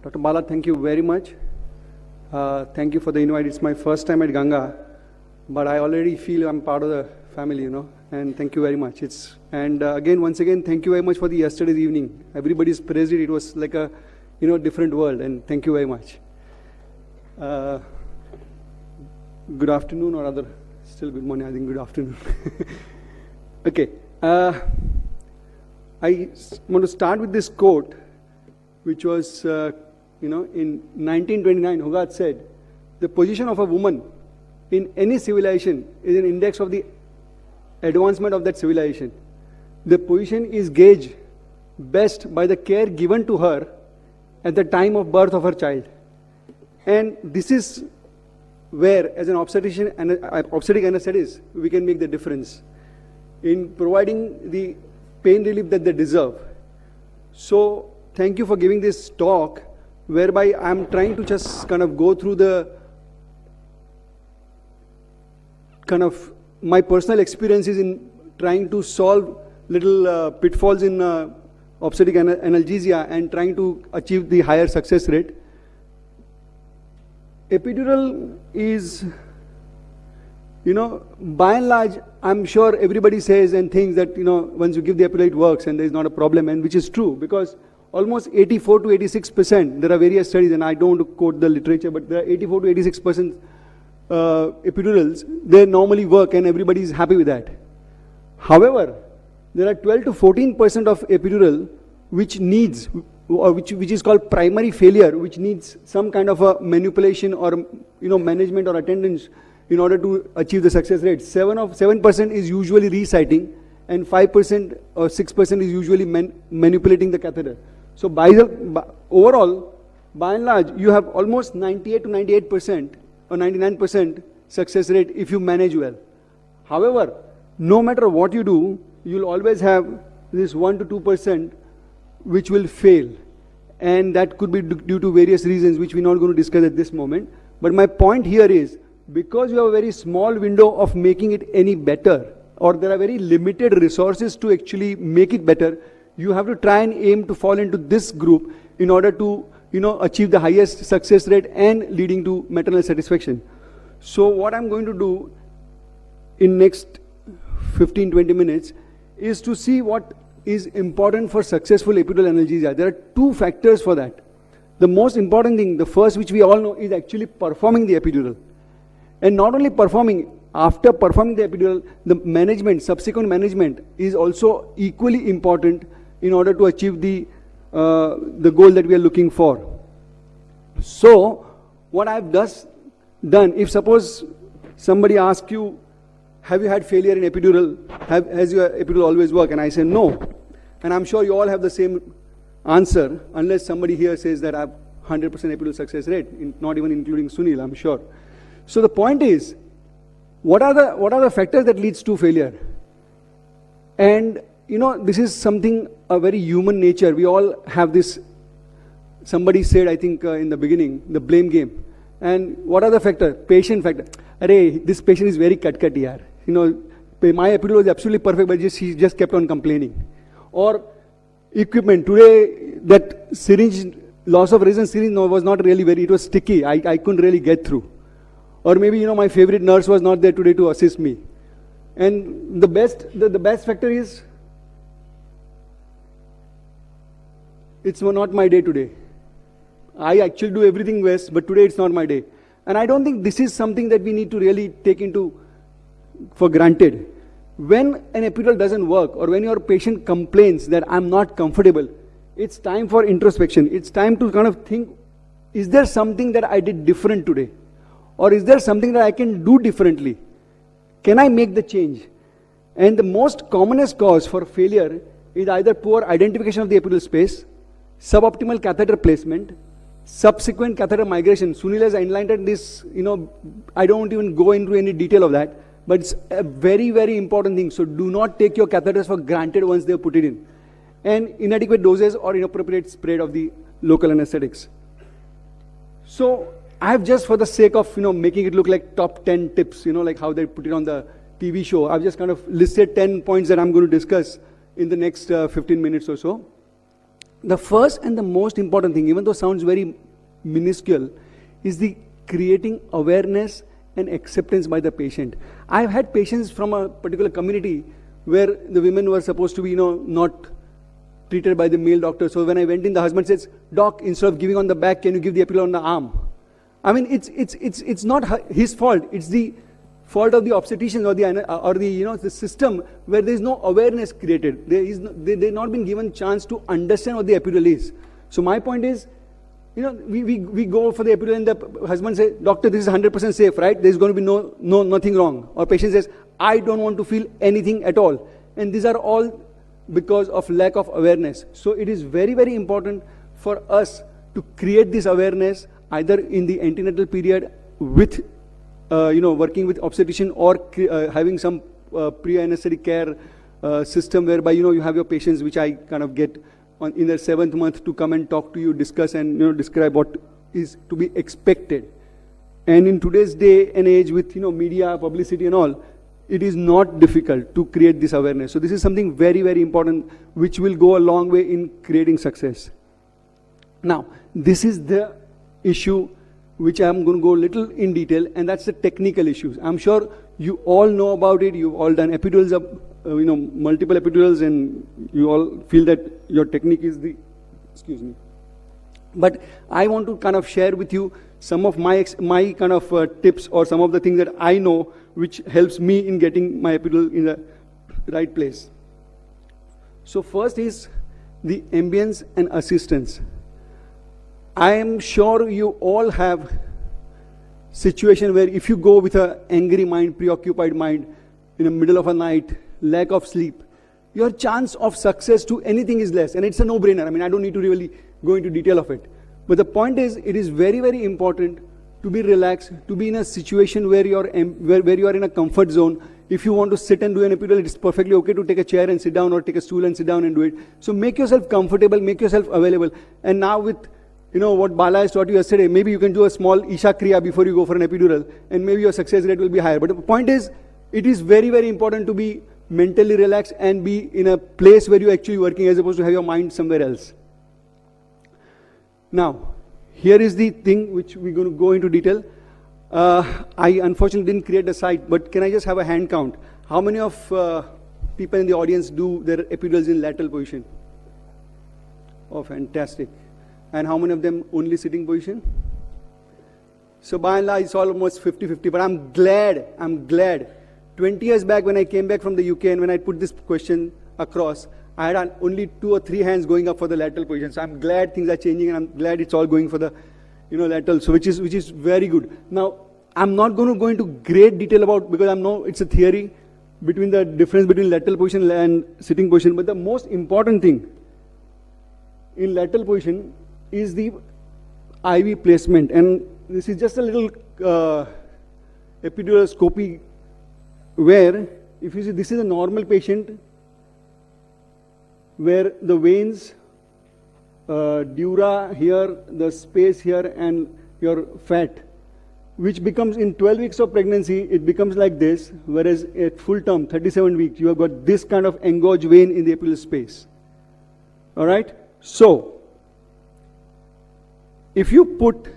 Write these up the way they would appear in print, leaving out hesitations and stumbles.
Dr. Bala, thank you very much. Thank you for the invite. It's my first time at Ganga, but I already feel I'm part of the family, and thank you very much. Once again, thank you very much for the yesterday's evening. Everybody's praised it. It was like a, different world, and thank you very much. Good afternoon, or rather, still good morning, I think good afternoon. Okay. I want to start with this quote, which was, in 1929, Hogarth said, the position of a woman in any civilization is an index of the advancement of that civilization. The position is gauged best by the care given to her at the time of birth of her child. And this is where, as an obstetric anesthetist, we can make the difference in providing the pain relief that they deserve. So, thank you for giving this talk, whereby I'm trying to just kind of go through the kind of my personal experiences in trying to solve little pitfalls in obstetric analgesia and trying to achieve the higher success rate. Epidural is, by and large, I'm sure everybody says and thinks that, once you give the epidural it works and there's not a problem, and which is true, because almost 84 to 86%, there are various studies, and I don't want to quote the literature, but there are 84 to 86% epidurals, they normally work and everybody is happy with that. However, there are 12 to 14% of epidural which needs, or which is called primary failure, which needs some kind of a manipulation or management or attendance in order to achieve the success rate. 7% is usually resiting, and 5% or 6% is usually manipulating the catheter. So overall, by and large, you have almost 98 to 98% or 99% success rate if you manage well. However, no matter what you do, you'll always have this 1 to 2% which will fail. And that could be due to various reasons which we're not going to discuss at this moment. But my point here is, because you have a very small window of making it any better, or there are very limited resources to actually make it better, you have to try and aim to fall into this group in order to achieve the highest success rate and leading to maternal satisfaction. So what I'm going to do in next 15-20 minutes is to see what is important for successful epidural analgesia. There are two factors for that. The most important thing, the first, which we all know, is actually performing the epidural. And not only performing, after performing the epidural, the management, subsequent management is also equally important in order to achieve the goal that we are looking for. So, what I've done, if suppose somebody asks you, have you had failure in epidural? Has your epidural always worked? And I say no. And I'm sure you all have the same answer, unless somebody here says that I have 100% epidural success rate, not even including Sunil, I'm sure. So the point is, what are the factors that leads to failure? And this is something, a very human nature. We all have this. Somebody said, I think in the beginning, the blame game. And what are the factors? Patient factor. Arey, this patient is very cut yaar. My epidural is absolutely perfect, but he just kept on complaining. Or equipment. Today, that syringe, loss of resistance syringe was not really it was sticky. I couldn't really get through. Or maybe, my favorite nurse was not there today to assist me. And the best factor is, it's not my day today. I actually do everything best, but today it's not my day. And I don't think this is something that we need to really take for granted. When an epidural doesn't work, or when your patient complains that I'm not comfortable, it's time for introspection. It's time to kind of think, is there something that I did different today? Or is there something that I can do differently? Can I make the change? And the most commonest cause for failure is either poor identification of the epidural space, suboptimal catheter placement, subsequent catheter migration. Sunil has enlightened this, I don't even go into any detail of that, but it's a very, very important thing. So do not take your catheters for granted once they put it in. And inadequate doses or inappropriate spread of the local anesthetics. So I have, just for the sake of making it look like top 10 tips, like how they put it on the TV show, I've just kind of listed 10 points that I'm going to discuss in the next 15 minutes or so. The first and the most important thing, even though it sounds very minuscule, is the creating awareness and acceptance by the patient. I've had patients from a particular community where the women were supposed to be, not treated by the male doctor. So when I went in, the husband says, "Doc, instead of giving on the back, can you give the epidural on the arm?" I mean, it's not his fault. It's the fault of the obstetrician or the system where there is no awareness created. They've not been given chance to understand what the epidural is. So my point is, we go for the epidural and the husband says, "Doctor, this is 100% safe, right? There's going to be nothing wrong." Or patient says, "I don't want to feel anything at all." And these are all because of lack of awareness. So it is very, very important for us to create this awareness either in the antenatal period with, working with obstetrician or having some pre-anesthetic care system whereby, you have your patients, which I kind of get in their 7th month to come and talk to you, discuss and describe what is to be expected. And in today's day and age with media, publicity and all, it is not difficult to create this awareness. So this is something very, very important which will go a long way in creating success. Now, this is the issue which I'm going to go a little in detail, and that's the technical issues. I'm sure you all know about it. You've all done epidurals, multiple epidurals, and you all feel that your technique is the, But I want to kind of share with you some of my kind of tips or some of the things that I know which helps me in getting my epidural in the right place. So first is the ambience and assistance. I am sure you all have situation where if you go with an angry mind, preoccupied mind, in the middle of a night, lack of sleep, your chance of success to anything is less. And it's a no-brainer. I mean, I don't need to really go into detail of it. But the point is, it is very, very important to be relaxed, to be in a situation where you are in a comfort zone. If you want to sit and do an epidural, it's perfectly okay to take a chair and sit down or take a stool and sit down and do it. So make yourself comfortable, make yourself available. And now with what Bala has taught you yesterday, maybe you can do a small Isha Kriya before you go for an epidural, and maybe your success rate will be higher. But the point is, it is very, very important to be mentally relaxed and be in a place where you're actually working as opposed to have your mind somewhere else. Now, here is the thing which we're going to go into detail. I unfortunately didn't create the site, but can I just have a hand count? How many of people in the audience do their epidurals in lateral position? Oh, fantastic. And how many of them only sitting position? So by and large, it's almost 50-50, but I'm glad. 20 years back when I came back from the UK and when I put this question across, I had only 2 or 3 hands going up for the lateral position. So I'm glad things are changing and I'm glad it's all going for the lateral, so which is very good. Now, I'm not going to go into great detail about, because I know it's a theory between the difference between lateral position and sitting position, but the most important thing in lateral position is the IV placement. And this is just a little epiduroscopy where, if you see, this is a normal patient where the veins, dura here, the space here, and your fat, which becomes in 12 weeks of pregnancy, it becomes like this, whereas at full term, 37 weeks, you have got this kind of engorged vein in the epidural space. All right? So, if you put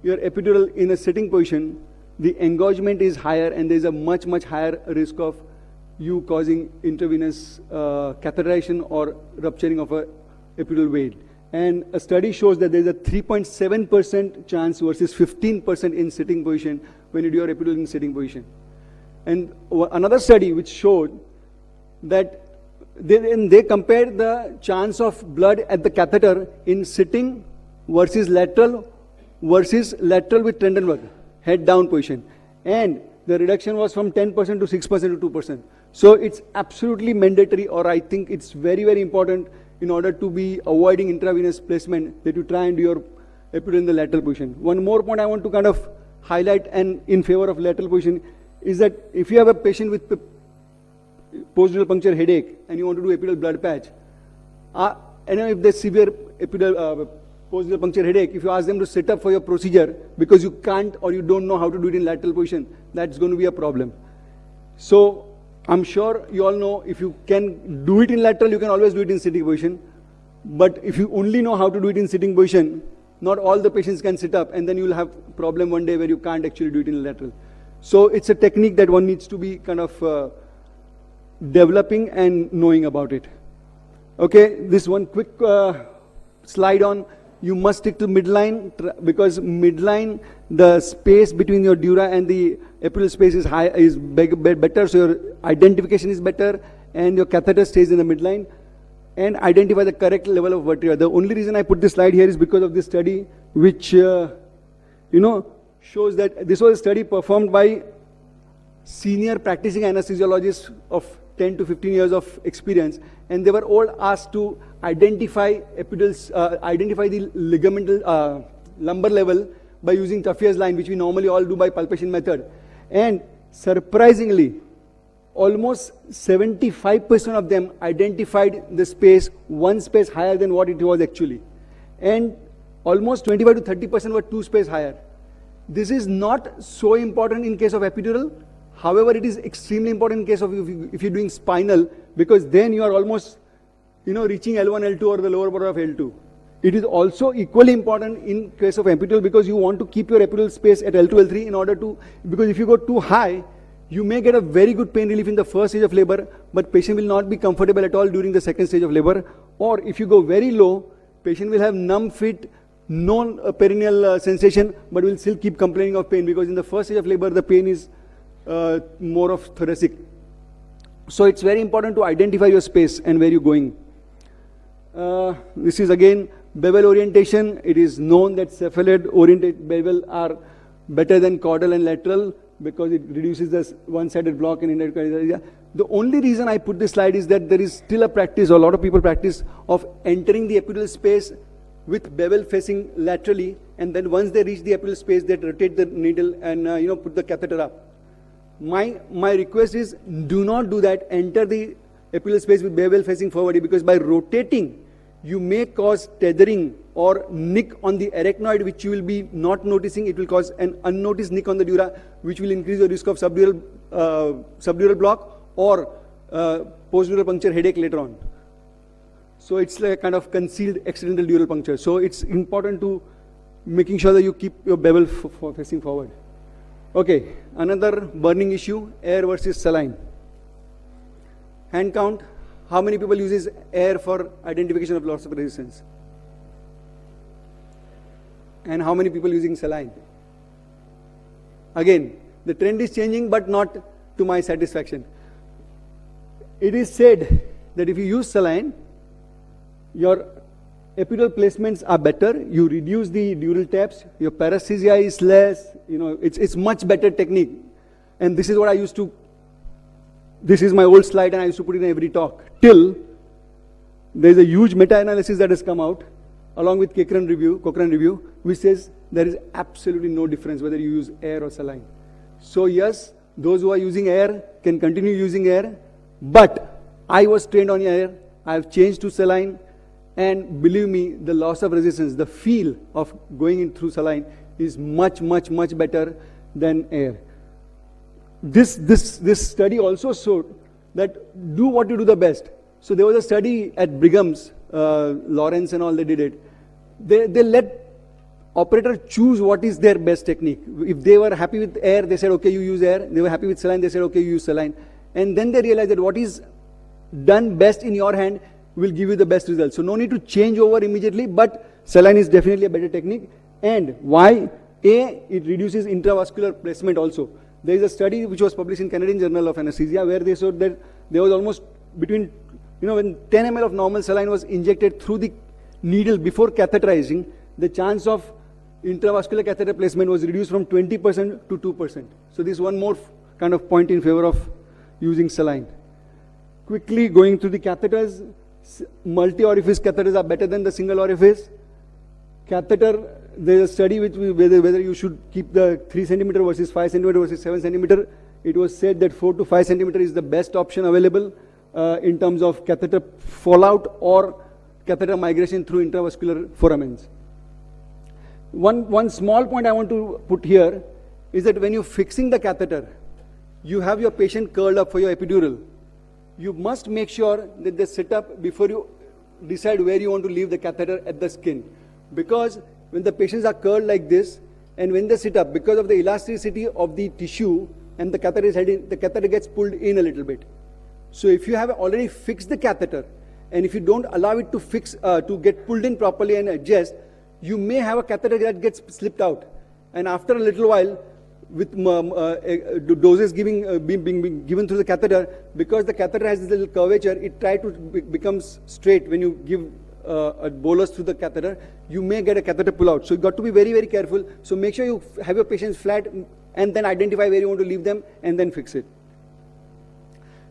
your epidural in a sitting position, the engorgement is higher and there is a much, much higher risk of you causing intravenous catheterization or rupturing of a epidural vein. And a study shows that there is a 3.7% chance versus 15% in sitting position when you do your epidural in sitting position. And another study which showed that they compared the chance of blood at the catheter in sitting versus lateral with tendon work, head down position. And the reduction was from 10% to 6% to 2%. So it's absolutely mandatory, or I think it's very, very important in order to be avoiding intravenous placement that you try and do your epidural in the lateral position. One more point I want to kind of highlight and in favor of lateral position is that if you have a patient with post-dural puncture headache and you want to do epidural blood patch, and if there's severe epidural post-dural puncture headache, if you ask them to sit up for your procedure because you can't or you don't know how to do it in lateral position, that's going to be a problem. So I'm sure you all know if you can do it in lateral, you can always do it in sitting position. But if you only know how to do it in sitting position, not all the patients can sit up, and then you'll have problem one day where you can't actually do it in lateral. So it's a technique that one needs to be kind of developing and knowing about it. Okay, this one quick slide on, you must stick to midline, because midline, the space between your dura and the epidural space is better, so your identification is better, and your catheter stays in the midline, and identify the correct level of vertebra. The only reason I put this slide here is because of this study, which shows that this was a study performed by senior practicing anesthesiologists of 10 to 15 years of experience, and they were all asked to identify epidurals, identify the ligamental lumbar level by using Taffier's line, which we normally all do by palpation method. And surprisingly, almost 75% of them identified the space, one space higher than what it was actually. And almost 25 to 30% were two space higher. This is not so important in case of epidural. However, it is extremely important in case of if you're doing spinal, because then you are almost reaching L1, L2 or the lower border of L2. It is also equally important in case of epidural, because you want to keep your epidural space at L2, L3 in order to, because if you go too high, you may get a very good pain relief in the first stage of labor, but patient will not be comfortable at all during the second stage of labor. Or if you go very low, patient will have numb feet, no perineal sensation, but will still keep complaining of pain, because in the first stage of labor, the pain is more of thoracic. So it's very important to identify your space and where you're going. This is again bevel orientation. It is known that cephalad oriented bevel are better than caudal and lateral, because it reduces the one-sided block in indirect area. The only reason I put this slide is that there is still a practice, or a lot of people practice, of entering the epidural space with bevel facing laterally, and then once they reach the epidural space, they rotate the needle and put the catheter up. My request is, do not do that. Enter the epidural space with bevel facing forward, because by rotating, you may cause tethering or nick on the arachnoid, which you will be not noticing. It will cause an unnoticed nick on the dura, which will increase the risk of subdural block or postdural puncture headache later on. So it's like a kind of concealed accidental dural puncture. So it's important to making sure that you keep your bevel facing forward. Okay, another burning issue, air versus saline. Hand count. How many people uses air for identification of loss of resistance? And how many people using saline? Again, the trend is changing, but not to my satisfaction. It is said that if you use saline, your epidural placements are better, you reduce the dural taps, your paresthesia is less, it's much better technique. And this is what I used to, this is my old slide and I used to put it in every talk. Till there is a huge meta-analysis that has come out along with Cochrane review, which says there is absolutely no difference whether you use air or saline. So yes, those who are using air can continue using air, but I was trained on air, I have changed to saline, and believe me, the loss of resistance, the feel of going in through saline is much, much, much better than air. This study also showed that do what you do the best. So there was a study at Brigham's, Lawrence and all, they did it. They let operator choose what is their best technique. If they were happy with air, they said, okay, you use air. They were happy with saline, they said, okay, you use saline. And then they realized that what is done best in your hand will give you the best results. So no need to change over immediately, but saline is definitely a better technique. And why? It reduces intravascular placement also. There is a study which was published in Canadian Journal of Anesthesia where they showed that there was almost between, when 10 ml of normal saline was injected through the needle before catheterizing, the chance of intravascular catheter placement was reduced from 20% to 2%. So this is one more kind of point in favor of using saline. Quickly going through the catheters, multi-orifice catheters are better than the single orifice. Catheter, there is a study which whether you should keep the 3 centimeter versus 5 centimeter versus 7 centimeter. It was said that 4 to 5 centimeter is the best option available in terms of catheter fallout or catheter migration through intravascular foramens. One small point I want to put here is that when you're fixing the catheter, you have your patient curled up for your epidural. You must make sure that they sit up before you decide where you want to leave the catheter at the skin. Because when the patients are curled like this, and when they sit up, because of the elasticity of the tissue and the catheter is heading, the catheter gets pulled in a little bit. So if you have already fixed the catheter, and if you don't allow it to fix, to get pulled in properly and adjust, you may have a catheter that gets slipped out. And after a little while, with doses being given through the catheter, because the catheter has this little curvature, it tries to becomes straight when you give a bolus through the catheter, you may get a catheter pull out. So you've got to be very, very careful. So make sure you have your patients flat and then identify where you want to leave them and then fix it.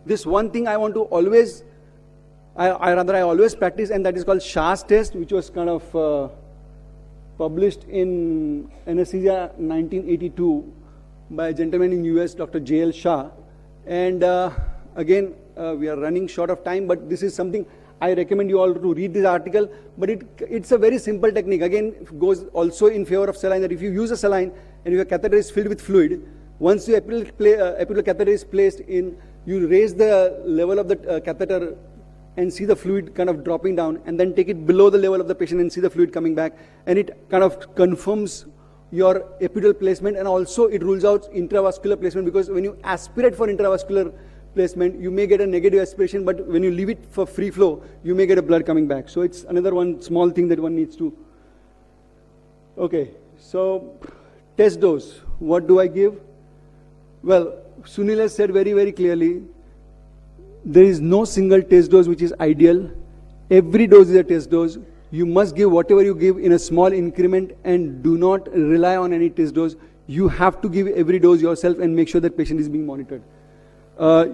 This one thing I want to always, I always practice, and that is called Shah's test, which was kind of published in Anesthesia 1982 by a gentleman in US, Dr. J.L. Shah. And again, we are running short of time, but this is something I recommend you all to read this article. But it's a very simple technique. Again, it goes also in favor of saline, that if you use a saline and your catheter is filled with fluid, once your epidural catheter is placed in, you raise the level of the catheter and see the fluid kind of dropping down, and then take it below the level of the patient and see the fluid coming back, and it kind of confirms your epidural placement, and also it rules out intravascular placement, because when you aspirate for intravascular placement, you may get a negative aspiration, but when you leave it for free flow, you may get a blood coming back. So it's another one small thing that one needs to. Okay, so test dose. What do I give? Well, Sunil has said very, very clearly, there is no single test dose which is ideal. Every dose is a test dose. You must give whatever you give in a small increment and do not rely on any test dose. You have to give every dose yourself and make sure that patient is being monitored.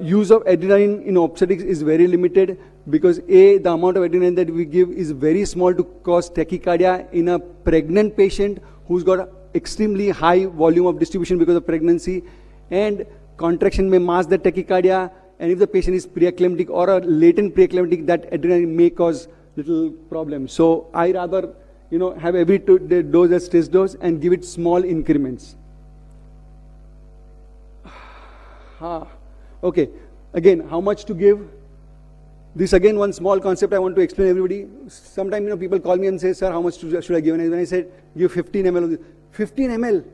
Use of adrenaline in obstetrics is very limited because the amount of adrenaline that we give is very small to cause tachycardia in a pregnant patient who's got extremely high volume of distribution because of pregnancy, and contraction may mask the tachycardia, and if the patient is preeclamptic or a latent preeclamptic, that adrenaline may cause little problem. So I rather, have every dose as test dose and give it small increments. Okay, again, how much to give? This again, one small concept I want to explain to everybody. Sometimes, people call me and say, sir, how much should I give? And when I said, give 15 ml of this. 15 ml.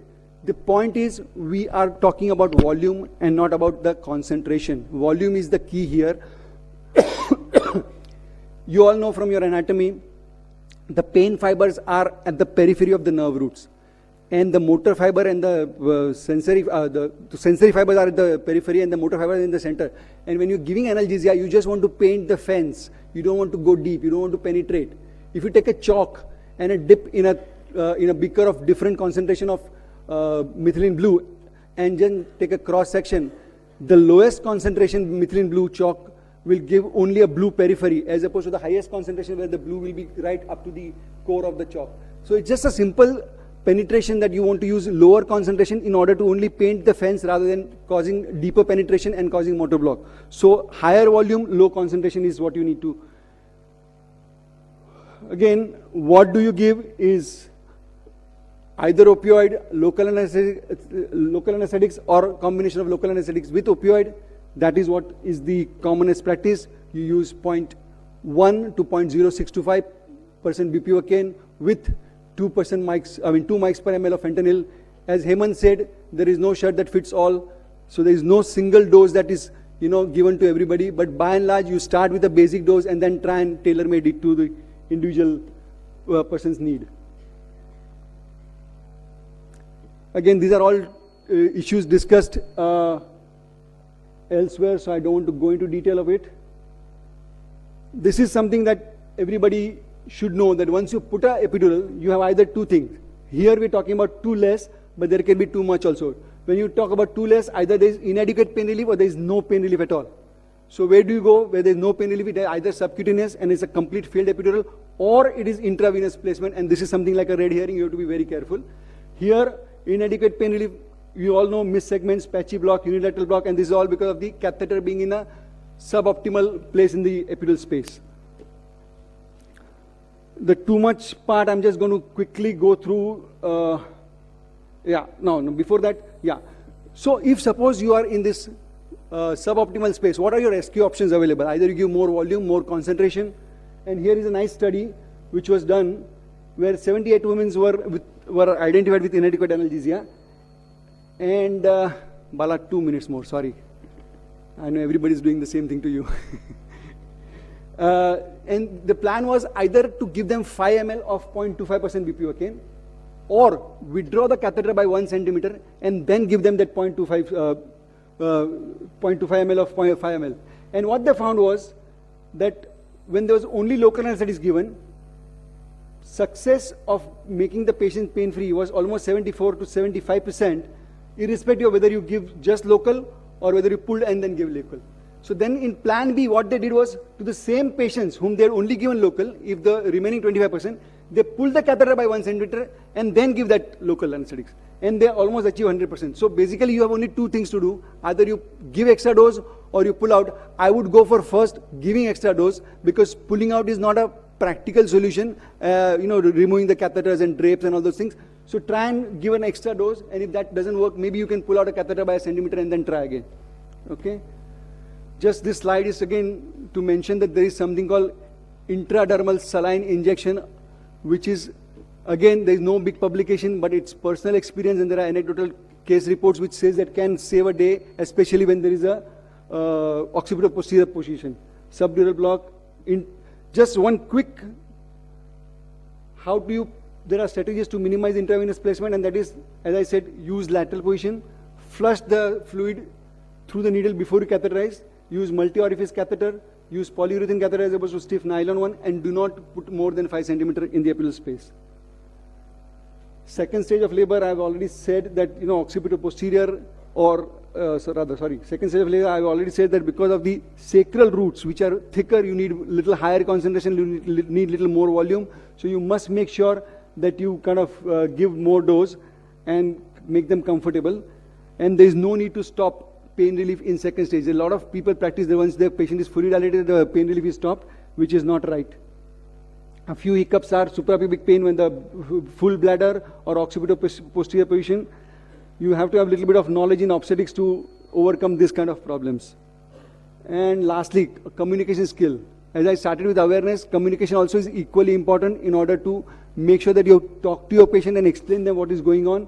The point is, we are talking about volume and not about the concentration. Volume is the key here. You all know from your anatomy, the pain fibers are at the periphery of the nerve roots, and the motor fiber and the sensory fibers are at the periphery, and the motor fibers are in the center. And when you're giving analgesia, you just want to paint the fence. You don't want to go deep. You don't want to penetrate. If you take a chalk and a dip in a beaker of different concentration of methylene blue, and then take a cross section, the lowest concentration methylene blue chalk will give only a blue periphery, as opposed to the highest concentration where the blue will be right up to the core of the chalk. So it's just a simple penetration that you want to use lower concentration in order to only paint the fence rather than causing deeper penetration and causing motor block. So higher volume, low concentration is what you need to. Again, what do you give is either opioid, local anesthetics, or combination of local anesthetics with opioid. That is what is the commonest practice. You use 0.1 to 0.0625% bupivacaine with 2 mics per ml of fentanyl. As Hemant said, there is no shirt that fits all. So there is no single dose that is given to everybody. But by and large, you start with a basic dose and then try and tailor-made it to the individual person's need. Again, these are all issues discussed elsewhere, so I don't want to go into detail of it. This is something that everybody should know, that once you put a epidural, you have either two things. Here we're talking about too less, but there can be too much also. When you talk about too less, either there is inadequate pain relief or there is no pain relief at all. So where do you go? Where there is no pain relief, it is either subcutaneous and it's a complete failed epidural, or it is intravenous placement, and this is something like a red herring. You have to be very careful. Here, inadequate pain relief, you all know missed segments, patchy block, unilateral block, and this is all because of the catheter being in a suboptimal place in the epidural space. The too much part, I'm just going to quickly go through. Before that, So if suppose you are in this suboptimal space, what are your rescue options available? Either you give more volume, more concentration, And here is a nice study which was done where 78 women were identified with inadequate analgesia. And Bala, 2 minutes more, sorry. I know everybody is doing the same thing to you. And the plan was either to give them 5 ml of 0.25% bupivacaine, or withdraw the catheter by 1 centimeter and then give them that 0.25 ml of 0.5 ml. And what they found was that when there was only local anesthetics given, success of making the patient pain-free was almost 74 to 75%, irrespective of whether you give just local or whether you pulled and then give local. So then in plan B, what they did was, to the same patients whom they had only given local, if the remaining 25%, they pull the catheter by 1 centimeter and then give that local anesthetics. And they almost achieve 100%. So basically you have only 2 things to do. Either you give extra dose or you pull out. I would go for first giving extra dose, because pulling out is not a practical solution, removing the catheters and drapes and all those things. So try and give an extra dose, and if that doesn't work, maybe you can pull out a catheter by 1 centimeter and then try again. Okay? Just this slide is again to mention that there is something called intradermal saline injection, which is, again, there is no big publication, but it's personal experience, and there are anecdotal case reports which says that can save a day, especially when there is a occipito-posterior position. Subdural block. Just one quick, there are strategies to minimize intravenous placement, and that is, as I said, use lateral position, flush the fluid through the needle before you catheterize, use multi-orifice catheter, use polyurethane catheter as opposed to stiff nylon one, and do not put more than 5 centimeter in the epidural space. Second stage of labor, I have already said that, occipito-posterior second stage of labor, I have already said that because of the sacral roots, which are thicker, you need little higher concentration, you need little more volume. So you must make sure that you kind of give more dose and make them comfortable. And there is no need to stop pain relief in second stage. A lot of people practice that once the patient is fully dilated, the pain relief is stopped, which is not right. A few hiccups are suprapubic pain when the full bladder or occipito-posterior position. You have to have a little bit of knowledge in obstetrics to overcome this kind of problems. And lastly, communication skill. As I started with awareness, communication also is equally important in order to make sure that you talk to your patient and explain them what is going on.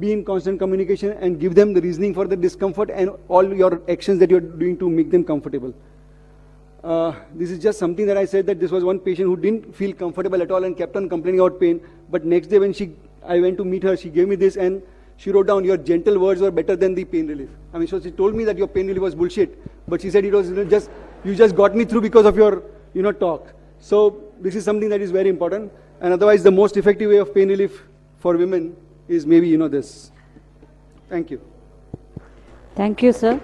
Be in constant communication and give them the reasoning for the discomfort and all your actions that you're doing to make them comfortable. This is just something that I said, that this was one patient who didn't feel comfortable at all and kept on complaining about pain. But next day when I went to meet her, she gave me this and she wrote down, your gentle words were better than the pain relief. So she told me that your pain relief was bullshit, but she said it was you just got me through because of your, talk. So this is something that is very important. And otherwise, the most effective way of pain relief for women is maybe, this. Thank you. Thank you, sir.